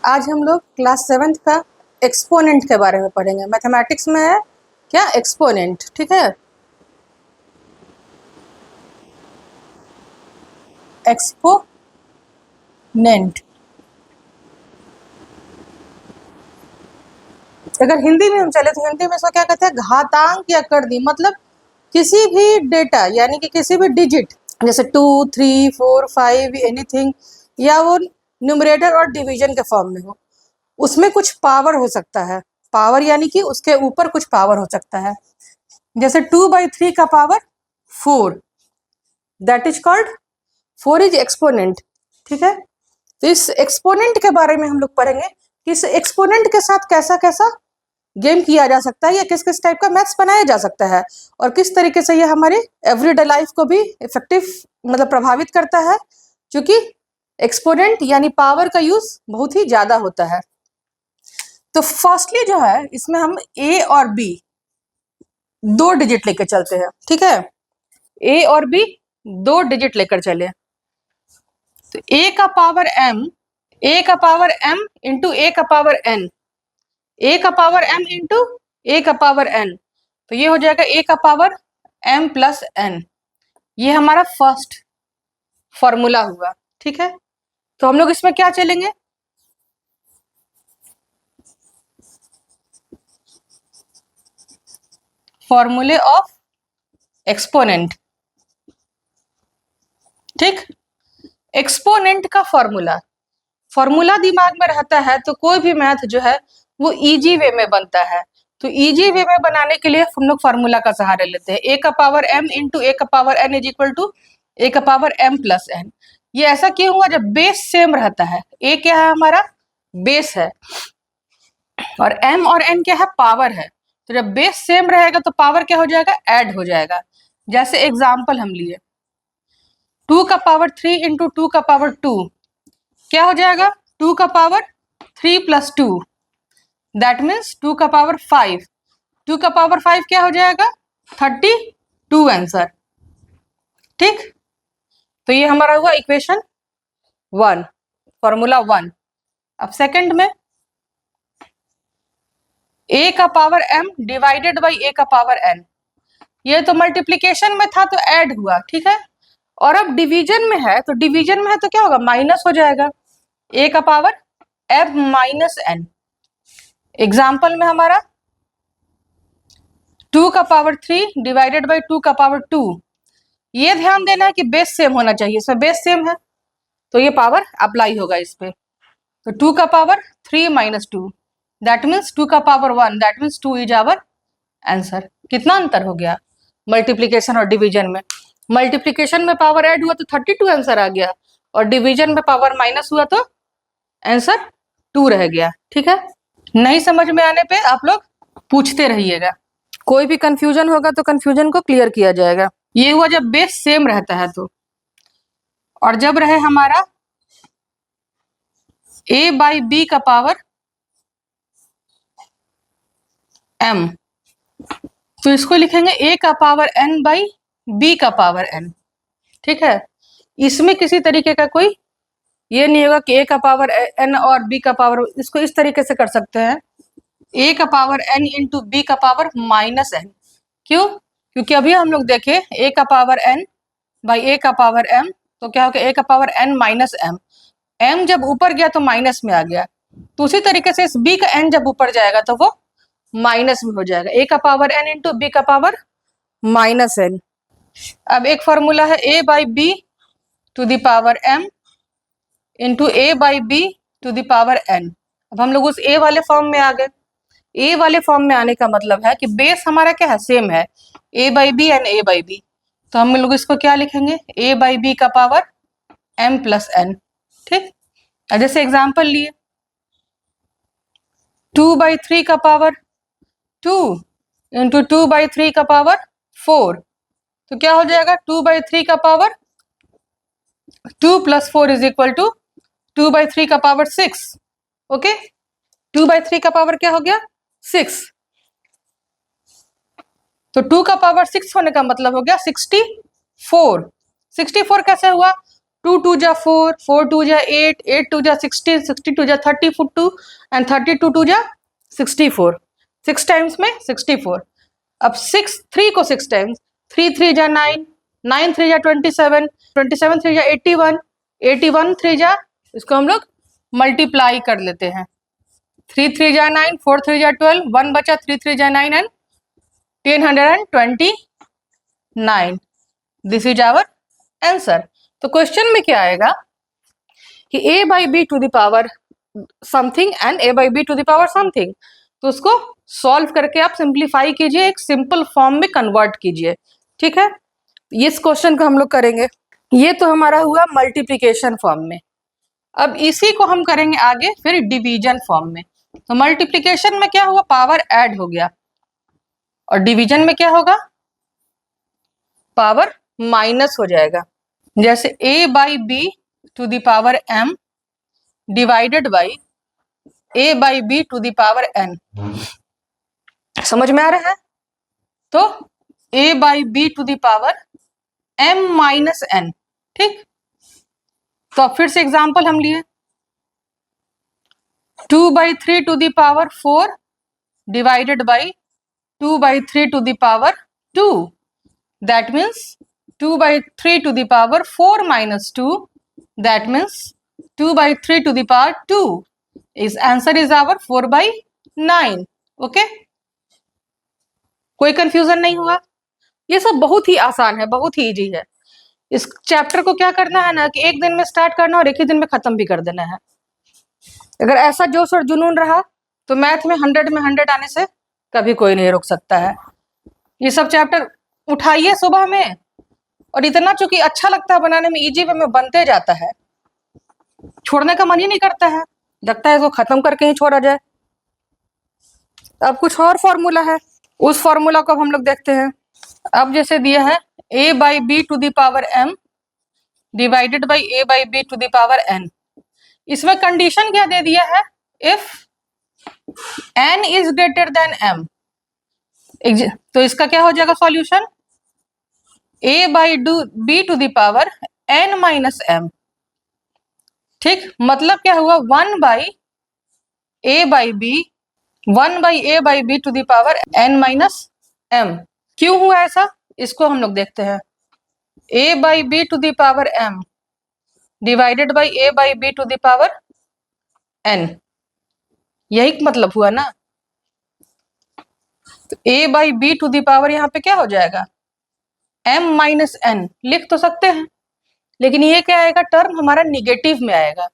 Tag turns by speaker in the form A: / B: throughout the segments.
A: आज हम लोग क्लास 7th का एक्सपोनेंट के बारे में पढ़ेंगे। मैथमेटिक्स में है क्या एक्सपोनेंट, ठीक है। एक्सपोनेंट अगर हिंदी में हम चले तो हिंदी में इसको क्या कहते हैं, घातांक या कर दी। मतलब किसी भी डेटा यानी कि किसी भी डिजिट जैसे 2, 3, 4, 5 एनीथिंग, या वो न्यूमरेटर और डिवीजन के फॉर्म में हो, उसमें कुछ पावर हो सकता है। पावर यानी कि उसके ऊपर कुछ पावर हो सकता है। जैसे 2/3 का power 4, that is called 4 is exponent, ठीक है। तो इस एक्सपोनेंट के बारे में हम लोग पढ़ेंगे कि इस एक्सपोनेंट के साथ कैसा कैसा गेम किया जा सकता है या किस किस टाइप का मैथ्स बनाया जा सकता है, और किस तरीके से ये हमारे एवरीडे लाइफ को भी इफेक्टिव मतलब प्रभावित करता है, क्योंकि एक्सपोनेंट यानी पावर का यूज बहुत ही ज्यादा होता है। तो फर्स्टली जो है इसमें हम ए और बी दो डिजिट लेकर चलते हैं, ठीक है। ए और बी दो डिजिट लेकर चले तो ए का पावर m इंटू ए का पावर n, ए का पावर m इंटू ए का पावर n, तो ये हो जाएगा ए का पावर m प्लस n। ये हमारा फर्स्ट फॉर्मूला हुआ, ठीक है। तो हम लोग इसमें क्या चलेंगे, फॉर्मूले ऑफ एक्सपोनेंट, ठीक। एक्सपोनेंट का फॉर्मूला दिमाग में रहता है तो कोई भी मैथ जो है वो इजी वे में बनता है। तो इजी वे में बनाने के लिए हम लोग फॉर्मूला का सहारा लेते हैं। ए का पावर m इंटू ए का power n is equal to A का पावर m प्लस n। ये ऐसा क्यों हुआ, जब बेस सेम रहता है। ए क्या है, हमारा बेस है, और m और n क्या है, पावर है। तो जब बेस सेम रहेगा तो पावर क्या हो जाएगा, ऐड हो जाएगा। जैसे एग्जाम्पल हम लिए 2 का पावर 3 इंटू 2 का पावर 2, क्या हो जाएगा 2 का पावर 3 प्लस 2, दैट मीन्स 2 का पावर 5। 2 का पावर 5 क्या हो जाएगा 32 आंसर, ठीक। तो ये हमारा हुआ इक्वेशन 1, फॉर्मूला 1। अब सेकंड में a का power m divided by a का पावर n, ये तो मल्टीप्लीकेशन में था तो ऐड हुआ, ठीक है। और अब डिवीजन में है तो क्या होगा, माइनस हो जाएगा। a का power m minus n। Example में हमारा 2 का पावर 3 डिवाइडेड बाई 2 का पावर 2, ये ध्यान देना है कि बेस सेम होना चाहिए। इसमें बेस सेम है तो ये पावर अप्लाई होगा इस पे। तो 2 का पावर 3 माइनस 2, दैट मीन्स 2 का power 1, that means 2 is our answer. कितना अंतर हो गया मल्टीप्लीकेशन और डिवीजन में। मल्टीप्लीकेशन में पावर ऐड हुआ तो 32 आंसर आ गया, और डिवीजन में पावर माइनस हुआ तो आंसर 2 रह गया, ठीक है। नहीं समझ में आने पे आप लोग पूछते रहिएगा, कोई भी कंफ्यूजन होगा तो कंफ्यूजन को क्लियर किया जाएगा। ये हुआ जब बेस सेम रहता है तो, और जब रहे हमारा a बाई बी का पावर m, तो इसको लिखेंगे a का पावर n बाई बी का पावर n, ठीक है। इसमें किसी तरीके का कोई ये नहीं होगा कि a का पावर n और b का पावर, इसको इस तरीके से कर सकते हैं a का पावर n इंटू बी का पावर माइनस n। क्यों, क्योंकि अभी हम लोग देखे a का पावर n बाई a का पावर m, तो क्या होगा a का power n minus m। m जब ऊपर गया तो माइनस में आ गया, तो उसी तरीके से इस b का n जब ऊपर जाएगा तो वो माइनस में हो जाएगा। a का पावर n इंटू बी का पावर माइनस n। अब एक फॉर्मूला है a by B to the power m into a by B to the power n। अब हम लोग उस a वाले फॉर्म में आ गए। a वाले फॉर्म में आने का मतलब है कि बेस हमारा क्या है, सेम है, a by B and a by B. तो हम लोग इसको क्या लिखेंगे, a बाई बी का पावर m प्लस n, ठीक। जैसे एग्जाम्पल लिए 2/3 का पावर 2 इंटू 2/3 का पावर 4, तो क्या हो जाएगा 2/3 का power 2 plus 4 is equal to 2/3 का पावर 6, ओके। 2/3 का पावर क्या हो गया 6, तो 2 का पावर 6 होने का मतलब हो गया 64। 64 कैसे हुआ, 2 2 जा 4, 4 2 जा 8, 8 2 जा 16, 62 जा 32 एंड 32 2 जा 64, 6 टाइम्स में 64। अब 6 3 को 6 टाइम्स, 3 3 जा 9, 9 3 जा 27, 27 3 जा 81, 81 3 जा, इसको हम लोग मल्टीप्लाई कर लेते हैं। 3 3 जा 9, 4 3 जा 12, 1 बचा, 3 3 जा 9 and 1029। This is our answer. तो क्वेश्चन में क्या आएगा कि a by B to the power something and a by B to the power something, तो उसको सॉल्व करके आप सिंप्लीफाई कीजिए, एक सिंपल फॉर्म में कन्वर्ट कीजिए। ठीक है, इस क्वेश्चन को हम लोग करेंगे। ये तो हमारा हुआ मल्टीप्लीकेशन फॉर्म में। अब इसी को हम करेंगे आगे फिर डिवीजन फॉर्म में। तो मल्टीप्लीकेशन में क्या हुआ, पावर ऐड हो गया, और डिवीजन में क्या होगा, पावर माइनस हो जाएगा। जैसे a by B to the power m divided by a by B to the power n। समझ में आ रहा है? तो a by B to the power m minus n। ठीक, तो अब फिर से एग्जांपल हम लिए, 2 by 3 to the power 4 divided by 2 by 3 to the power 2, that means 2 by 3 to the power 4 minus 2, that means 2 by 3 to the power 2 is answer is our 4 by 9। Okay, कोई confusion नहीं हुआ? ये सब बहुत ही आसान है, बहुत ही इजी है। इस चैप्टर को क्या करना है ना कि एक दिन में स्टार्ट करना और एक ही दिन में खत्म भी कर देना है। अगर ऐसा जोश और जुनून रहा तो मैथ में 100 में 100 आने से कभी कोई नहीं रोक सकता है। ये सब चैप्टर उठाइए सुबह में, और इतना चूंकि अच्छा लगता है बनाने में, इजी वे में बनते जाता है, छोड़ने का मन ही नहीं करता है, लगता है इसको खत्म करके ही छोड़ा जाए। अब कुछ और फॉर्मूला है, उस फॉर्मूला को हम लोग देखते हैं। अब जैसे दिया है a by B to the power m divided by a by B to the power n। इसमें कंडीशन क्या दे दिया है, if n is greater than m। तो इसका क्या हो जाएगा solution, a by B to the power n minus m। ठीक, मतलब क्या हुआ, 1 by a by b, 1 by a by b to the power n minus m। क्यों हुआ ऐसा, इसको हम लोग देखते हैं। a by b to the power m divided by a by b to the power n, यही मतलब हुआ ना। तो a by b to the power यहाँ पे क्या हो जाएगा, m माइनस n लिख तो सकते हैं, लेकिन ये क्या आएगा, टर्म हमारा निगेटिव में आएगा।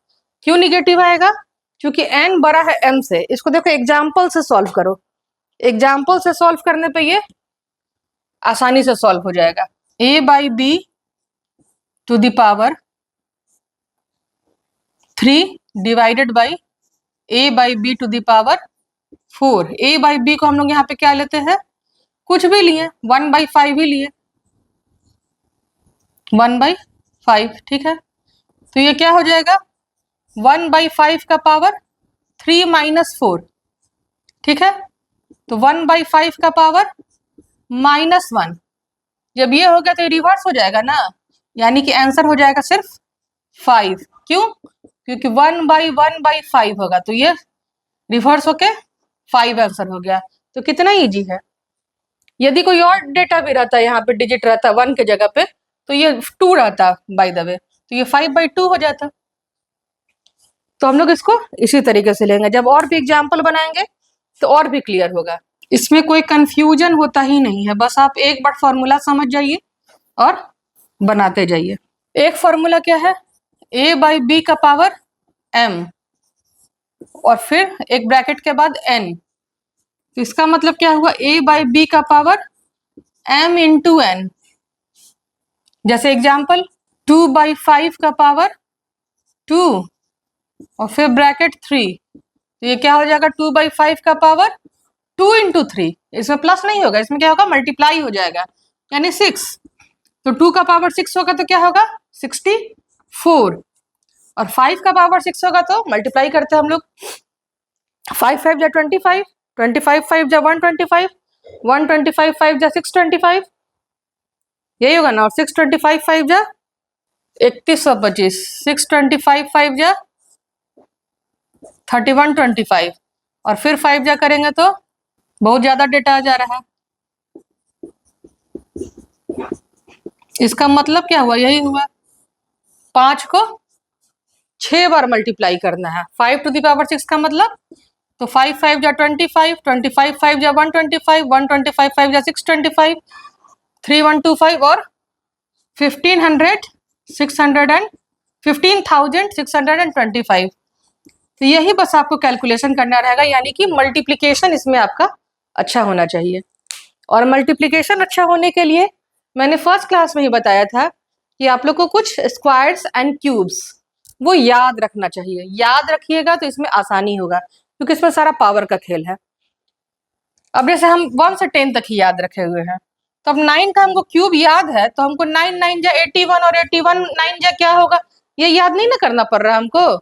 A: क्यों निगेटिव आएगा, क्योंकि n बड़ा है m से। इसको देखो एग्जाम्पल से सॉल्व करो, एग्जाम्पल से सॉल्व करने पे ये आसानी से सॉल्व हो जाएगा। a by B to the power 3 divided by a by B to the power 4। a by B को हम लोग यहाँ पे क्या लेते हैं, कुछ भी लिए, 1 बाई 5 ही लिए, 1 बाई 5। ठीक है, तो ये क्या हो जाएगा, 1 बाई 5 का पावर 3 माइनस 4। ठीक है, तो 1 बाई 5 का पावर माइनस 1। जब ये हो गया तो ये रिवर्स हो जाएगा ना, यानी कि आंसर हो जाएगा सिर्फ 5। क्यों, क्योंकि 1 बाई 5 होगा, तो ये रिवर्स होके 5 आंसर हो गया। तो कितना इजी है। यदि कोई और डेटा भी रहता है, यहाँ पे डिजिट रहता 1 के जगह पे, तो ये 2 रहता बाय द वे, तो ये 5 बाई 2 हो जाता। तो हम लोग इसको इसी तरीके से लेंगे, जब और भी एग्जाम्पल बनाएंगे तो और भी क्लियर होगा। इसमें कोई कंफ्यूजन होता ही नहीं है, बस आप एक बार फॉर्मूला समझ जाइए और बनाते जाइए। एक फॉर्मूला क्या है, a बाई बी का पावर m और फिर एक ब्रैकेट के बाद n। तो इसका मतलब क्या हुआ, a बाई बी का पावर m इंटू n। जैसे एग्जाम्पल 2 बाई 5 का पावर 2 और फिर ब्रैकेट 3, तो ये क्या हो जाएगा, 2 बाई 5 का पावर 2 इंटू 3। इसमें प्लस नहीं होगा, इसमें क्या होगा, मल्टीप्लाई हो जाएगा, यानी 6। तो 2 का पावर 6 होगा तो क्या होगा, 64, और 5 का पावर 6 होगा तो मल्टीप्लाई करते हैं हम लोग, 5 5 जा 25, 25 5 जा 125, 125 5 जा 625, यही होगा ना, और 625 5 जा 3125, 625 5 जा 3125 और फिर 5 जा करेंगे तो बहुत ज्यादा डेटा आ जा रहा है। इसका मतलब क्या हुआ, यही हुआ, 5 को 6 बार मल्टीप्लाई करना है। 5 टू द पावर 6 का मतलब, तो 5 5 जा 25, 25 5 जा 125, 125 5 जा 625, 3125 और 1500 600 एंड 15,625। तो यही बस आपको कैलकुलेशन करना रहेगा, यानी कि मल्टीप्लिकेशन इसमें आपका अच्छा होना चाहिए। और मल्टीप्लिकेशन अच्छा होने के लिए मैंने फर्स्ट क्लास में ही बताया था कि आप लोग को कुछ स्क्वायर्स एंड क्यूब्स वो याद रखना चाहिए। याद रखिएगा तो इसमें आसानी होगा, क्योंकि इसमें सारा पावर का खेल है। अब जैसे हम 1 से 10 तक ही याद रखे हुए हैं, तो अब 9 का हमको क्यूब याद है, तो हमको 9 9 जा 81 और 81 9 जा क्या होगा, ये याद नहीं ना करना पड़ रहा हमको।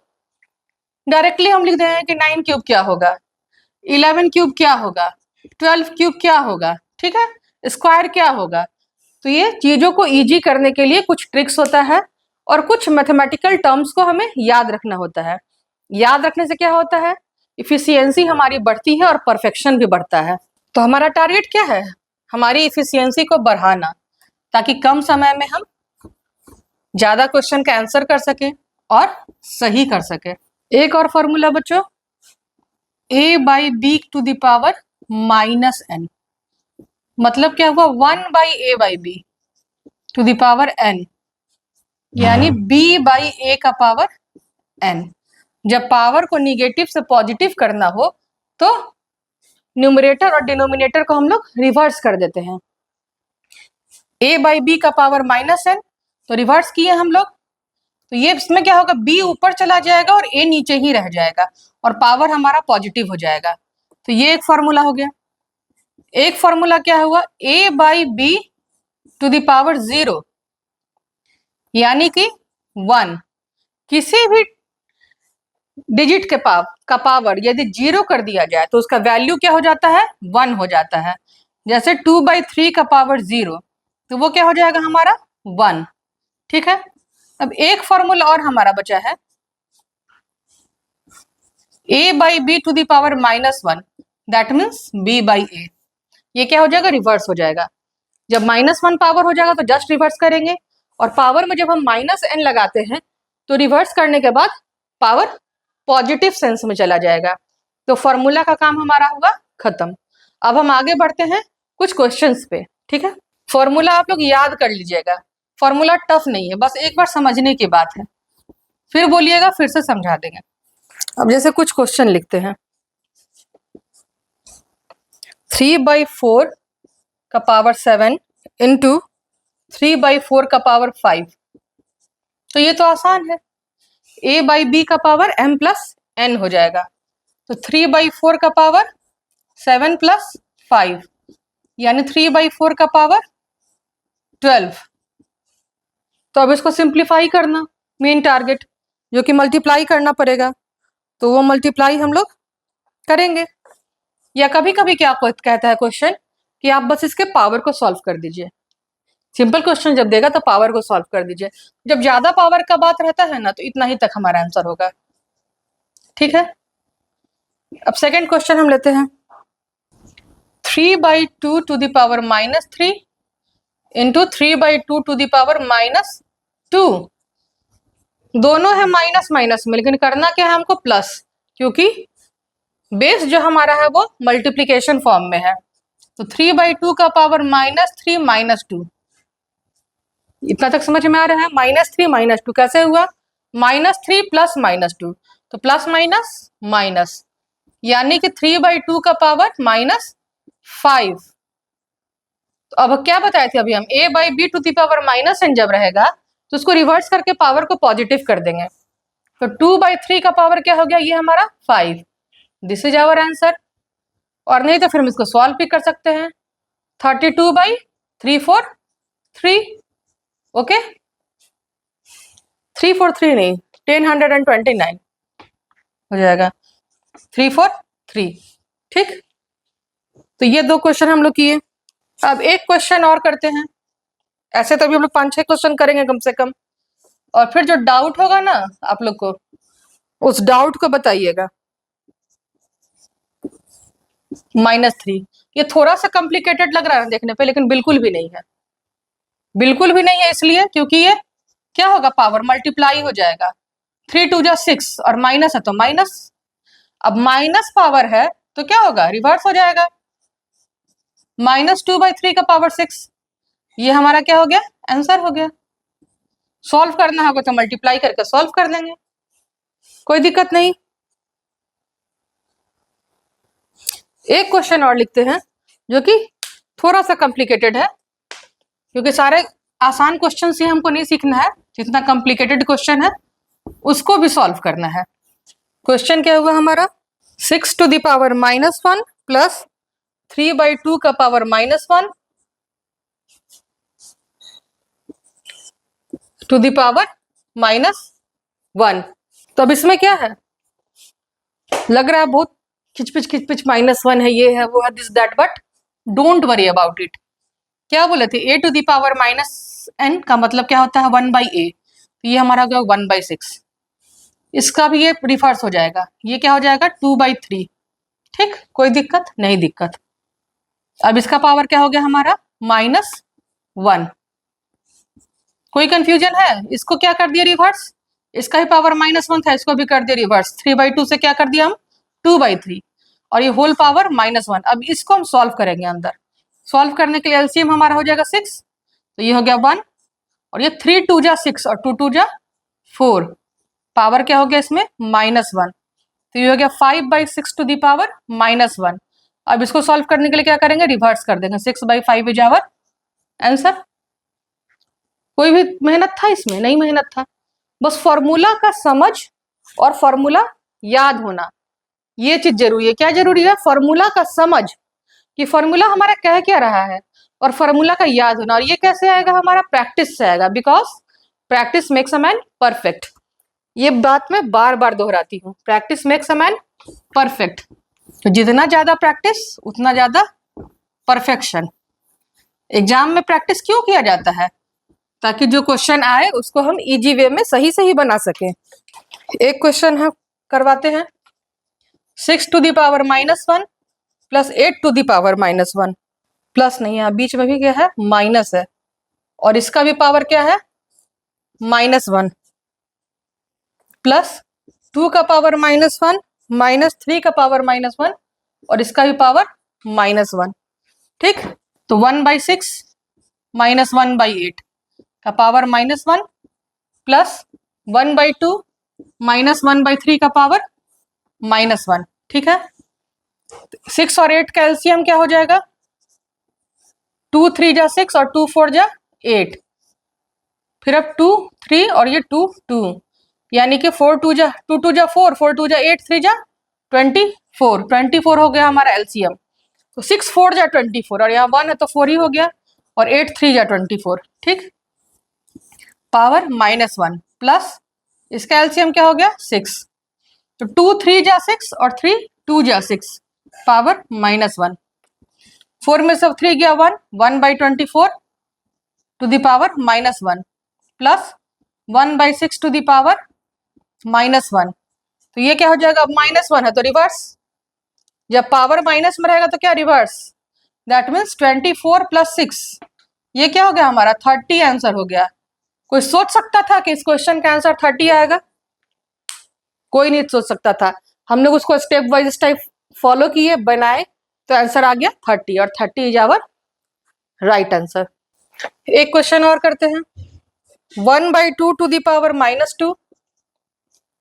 A: डायरेक्टली हम लिख देंगे कि 9 क्यूब क्या होगा, 11 क्यूब क्या होगा, 12 क्यूब क्या होगा, ठीक है, स्क्वायर क्या होगा। तो ये चीजों को इजी करने के लिए कुछ ट्रिक्स होता है और कुछ मैथमेटिकल टर्म्स को हमें याद रखना होता है। याद रखने से क्या होता है, इफिशियंसी हमारी बढ़ती है और परफेक्शन भी बढ़ता है। तो हमारा टारगेट क्या है, हमारी इफिशियंसी को बढ़ाना, ताकि कम समय में हम ज्यादा क्वेश्चन का आंसर कर सके और सही कर सके। एक और फॉर्मूला बच्चों, a by B to the power minus n, मतलब क्या हुआ, 1 by A by B to the power n, यानी b बाई a का पावर n। जब पावर को निगेटिव से पॉजिटिव करना हो तो न्यूमरेटर और डिनोमिनेटर को हम लोग रिवर्स कर देते हैं। a बाई बी का पावर माइनस n, तो रिवर्स किए हम लोग, तो ये इसमें क्या होगा, b ऊपर चला जाएगा और a नीचे ही रह जाएगा और पावर हमारा पॉजिटिव हो जाएगा। तो ये एक फॉर्मूला हो गया। एक फॉर्मूला क्या हुआ, a by B to the power 0, यानी कि 1। किसी भी डिजिट के का पावर यदि 0 कर दिया जाए तो उसका वैल्यू क्या हो जाता है, 1 हो जाता है। जैसे 2/3 का पावर 0, तो वो क्या हो जाएगा हमारा 1, ठीक है। अब एक फॉर्मूला और हमारा बचा है, a by B to the power -1, that means b by a। ये क्या हो जाएगा, रिवर्स हो जाएगा। जब -1 पावर हो जाएगा तो जस्ट रिवर्स करेंगे, और पावर में जब हम -n लगाते हैं तो रिवर्स करने के बाद पावर पॉजिटिव सेंस में चला जाएगा। तो फॉर्मूला का काम हमारा हुआ खत्म। अब हम आगे बढ़ते हैं कुछ क्वेश्चंस पे, ठीक है। फॉर्मूला आप लोग याद कर लीजिएगा, फॉर्मूला टफ नहीं है, बस एक बार समझने की बात है, फिर बोलिएगा फिर से समझा देंगे। अब जैसे कुछ क्वेश्चन लिखते हैं, 3/4 का पावर 7 इंटू 3/4 का पावर 5, तो ये तो आसान है, a बाई बी का पावर m प्लस n हो जाएगा। तो 3/4 का पावर 7 प्लस 5, यानी 3/4 का पावर 12। तो अब इसको सिंप्लीफाई करना, मेन टारगेट जो कि मल्टीप्लाई करना पड़ेगा, तो वो मल्टीप्लाई हम लोग करेंगे। या कभी कभी क्या कहता है क्वेश्चन कि आप बस इसके पावर को सॉल्व कर दीजिए। सिंपल क्वेश्चन जब देगा तो पावर को सॉल्व कर दीजिए। जब ज्यादा पावर का बात रहता है ना, तो इतना ही तक हमारा आंसर होगा, ठीक है। अब सेकेंड क्वेश्चन हम लेते हैं, 3/2 to the power -3 into 3/2 to the power -2। दोनों है माइनस माइनस में, लेकिन करना क्या है हमको, प्लस, क्योंकि बेस जो हमारा है वो मल्टीप्लीकेशन फॉर्म में है। तो 3/2 का पावर -3 -2, इतना तक समझ में आ रहा है। -3 -2 कैसे हुआ, -3 प्लस -2, तो प्लस माइनस माइनस, यानी कि 3/2 का पावर -5। तो अब क्या बताए थे अभी हम, a by B to the power -n जब रहेगा तो उसको रिवर्स करके पावर को पॉजिटिव कर देंगे। तो 2/3 का पावर क्या हो गया, ये हमारा 5। This is our answer. और नहीं तो फिर हम इसको सॉल्व भी कर सकते हैं, 32/343, ओके, 343 नहीं, 1029 हो जाएगा, 343, ठीक। तो ये दो क्वेश्चन हम लोग किए। अब एक क्वेश्चन और करते हैं, ऐसे तो अभी हम लोग 5-6 क्वेश्चन करेंगे कम से कम। और फिर जो डाउट होगा ना आप लोग को, उस डाउट को बताइएगा। -3, ये थोड़ा सा कॉम्प्लिकेटेड लग रहा है देखने पे, लेकिन बिल्कुल भी नहीं है, बिल्कुल भी नहीं है। इसलिए क्योंकि ये क्या होगा, पावर मल्टीप्लाई हो जाएगा। 3 2 जा 6 और माइनस है तो माइनस। अब माइनस पावर है तो क्या होगा, रिवर्स हो जाएगा। -2/3 का पावर 6, ये हमारा क्या हो गया, आंसर हो गया। सॉल्व करना होगा तो मल्टीप्लाई करके सॉल्व कर देंगे, कोई दिक्कत नहीं। एक क्वेश्चन और लिखते हैं जो कि थोड़ा सा कॉम्प्लिकेटेड है, क्योंकि सारे आसान क्वेश्चन ही हमको नहीं सीखना है, जितना कॉम्प्लिकेटेड क्वेश्चन है उसको भी सॉल्व करना है। क्वेश्चन क्या हुआ हमारा, 6 टू द पावर -1 प्लस 3/2 का पावर -1 टू द पावर -1। तो अब इसमें क्या है, लग रहा है बहुत खिचपिच -1 है, ये है वो है, this that, but don't worry about it. क्या बोले थे, a to the power -n का मतलब क्या होता है, 1/a, तो ये हमारा हो गया 1/6। इसका भी ये रिवर्स हो जाएगा, ये क्या हो जाएगा 2/3। ठीक, कोई दिक्कत नहीं, दिक्कत। अब इसका पावर क्या हो गया हमारा, -1। कोई कंफ्यूजन है, इसको क्या कर दिया रिवर्स, इसका ही पावर -1 था, इसको भी कर दिया रिवर्स। 3/2 से क्या कर दिया हम, 2/3, और ये होल पावर -1। अब इसको हम सॉल्व करेंगे अंदर। सॉल्व करने के लिए एलसीएम हमारा हो जाएगा 6, तो ये हो गया 1, और ये 3 2 जा 6 और 2 2 जा 4, पावर क्या हो गया इसमें, -1, तो ये हो गया 5/6 टू द पावर -1। अब इसको सॉल्व करने के लिए क्या करेंगे, रिवर्स कर देंगे, 6/5 इज आवर आंसर। कोई भी मेहनत था इसमें, नहीं मेहनत था, बस फॉर्मूला का समझ और फॉर्मूला याद होना, ये चीज जरूरी है। क्या जरूरी है, फॉर्मूला का समझ, कि फॉर्मूला हमारा कह क्या रहा है, और फॉर्मूला का याद होना। और ये कैसे आएगा, हमारा प्रैक्टिस से आएगा, because practice makes a man perfect. ये बात मैं बार बार दोहराती हूँ, practice makes a man perfect. तो जितना ज्यादा प्रैक्टिस उतना ज्यादा परफेक्शन। एग्जाम में प्रैक्टिस क्यों किया जाता है, ताकि जो क्वेश्चन आए उसको हम इजी वे में सही सही बना सकें। एक क्वेश्चन है, करवाते हैं। 6 to the power -1 plus 8 to the power -1, plus नहीं है, बीच में भी क्या है, माइनस है, और इसका भी पावर क्या है, -1, प्लस 2 का पावर -1 -3 का पावर -1, और इसका भी पावर -1। ठीक, तो 1/6 -1/8 का पावर -1 प्लस 1/2 -1/3 का पावर -1। ठीक है, 6 और 8 का एलसीएम क्या हो जाएगा, 2 3 जा 6 और 2 4 जा 8, फिर अब 2 3 और ये 2 2, यानी कि 4 2 जा 4 4 2 जा 8 3 जा 24 हो गया हमारा एलसीएम। तो 6 4 जा 24, और यहाँ 1 है तो 4 ही हो गया, और 8 3 जा 24। ठीक, पावर -1 प्लस इसका एलसीएम क्या हो गया, 6, तो 2 3 जा 6 और 3 2 जा 6, पावर -1। 4 में सब 3 गया 1, 1/24 to the power -1 plus 1/6 to the power -1। तो ये क्या हो जाएगा, अब -1 है तो रिवर्स, जब पावर माइनस में रहेगा तो क्या, रिवर्स। दैट मीन्स 24 + 6, ये क्या हो गया हमारा 30 आंसर हो गया। कोई सोच सकता था कि इस क्वेश्चन का आंसर 30 आएगा, कोई नहीं सोच सकता था। हम लोग उसको स्टेप वाइज स्टेप फॉलो किए, बनाए, तो आंसर आ गया 30, और 30 इज आवर राइट आंसर। एक क्वेश्चन और करते हैं। 1/2 to the power -2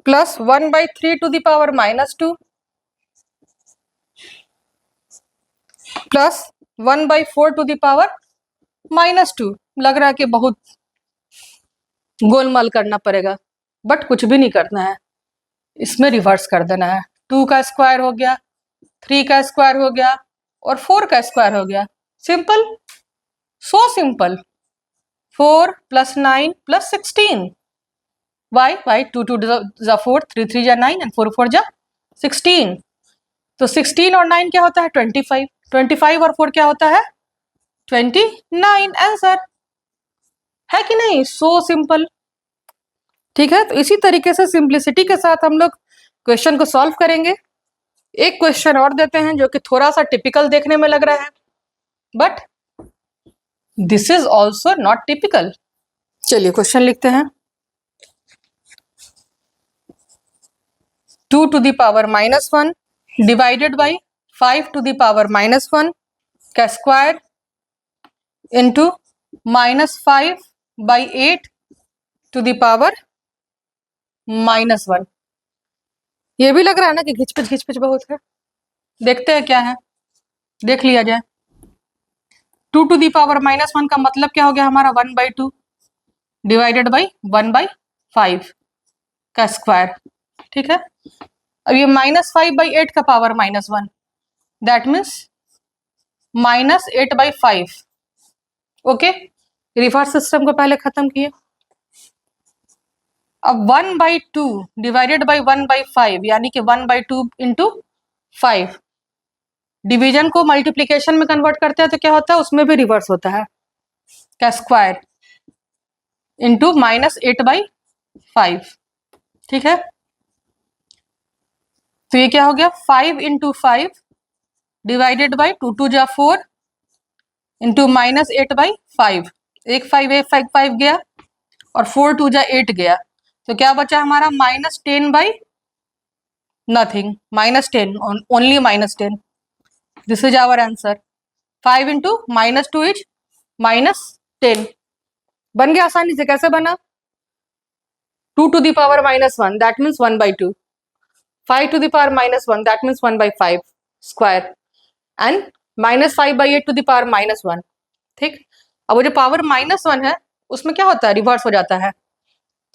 A: plus 1/3 to the power -2 plus 1/4 to the power -2। लग रहा है कि बहुत गोलमाल करना पड़ेगा, बट कुछ भी नहीं करना है, इसमें रिवर्स कर देना है। 2 का स्क्वायर हो गया, 3 का स्क्वायर हो गया, और 4 का स्क्वायर हो गया। Simple, so simple. 4 + 9 + 16, वाई 2 2 जा 4, 3 3 जा 9 एंड 4 4 जा 16। तो 16 और 9 क्या होता है, 25, 25 और 4 क्या होता है, 29। आंसर है कि नहीं, सो सिंपल। ठीक है, तो इसी तरीके से सिंप्लिसिटी के साथ हम लोग क्वेश्चन को सॉल्व करेंगे। एक क्वेश्चन और देते हैं जो कि थोड़ा सा टिपिकल देखने में लग रहा है, but this is also not typical. चलिए क्वेश्चन लिखते हैं। 2 to the power -1 divided by 5 to the power -1 का square into -5 by 8 to the power -1। ये भी लग रहा है ना कि घिचपिच बहुत है। देखते हैं क्या है, देख लिया जाए। 2 to the power -1 का मतलब क्या हो गया हमारा 1/2 डिवाइडेड बाई 1/5 का स्क्वायर। ठीक है, अब ये -5/8 का power -1, that means -8/5। Okay, reverse system को पहले खत्म किए। अब 1/2 डिवाइडेड बाई 1/5 यानी कि 1/2 इंटू 5। डिवीजन को मल्टीप्लीकेशन में कन्वर्ट करते हैं तो क्या होता है, उसमें भी रिवर्स होता है, का स्क्वायर इंटू -8/5। ठीक है, तो ये क्या हो गया 5 इंटू 5 डिवाइडेड बाई 2 2 जा 4 इंटू -8/5। एक 5 गया और 4 2 जा 8 गया, तो क्या बचा हमारा -10/नथिंग, -10, only -10। This is our answer. 5 into -2 is -10। बन गया आसानी से। कैसे बना? 2 to the power -1 that means 1/2, 5 to the power -1 that means 1/5 square and -5/8 to the power -1। ठीक, अब वो जो पावर -1 है उसमें क्या होता है, रिवर्स हो जाता है,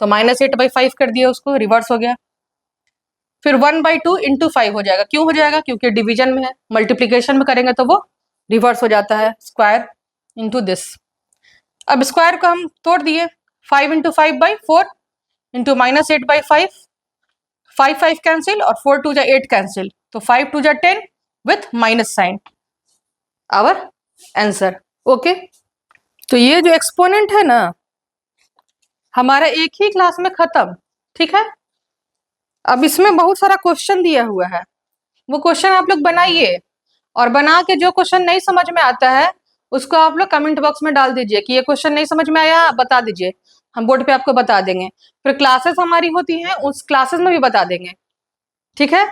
A: तो -8/5 कर दिया, उसको रिवर्स हो गया। फिर 1/2 इंटू 5 हो जाएगा। क्यों हो जाएगा? क्योंकि डिवीजन में है, मल्टीप्लीकेशन में करेंगे तो वो रिवर्स हो जाता है, स्क्वायर इंटू दिस। अब स्क्वायर को हम तोड़ दिए, 5 इंटू 5/4 इंटू -8/5, 5 कैंसिल और 4 2 जा 8 कैंसिल, तो 5 2 जा 10 with minus sign, our answer. Okay, तो ये जो एक्सपोनेंट है ना हमारा एक ही क्लास में खत्म। ठीक है, अब इसमें बहुत सारा क्वेश्चन दिया हुआ है, वो क्वेश्चन आप लोग बनाइए और बना के जो क्वेश्चन नहीं समझ में आता है उसको आप लोग कमेंट बॉक्स में डाल दीजिए कि ये क्वेश्चन नहीं समझ में आया, बता दीजिए, हम बोर्ड पे आपको बता देंगे। फिर क्लासेस हमारी होती हैं, उस क्लासेस में भी बता देंगे। ठीक है,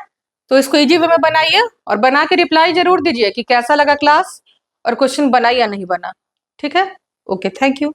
A: तो इसको इजी वे में बनाइए और बना के रिप्लाई जरूर दीजिए कि कैसा लगा क्लास और क्वेश्चन बना या नहीं बना। ठीक है, ओके, थैंक यू।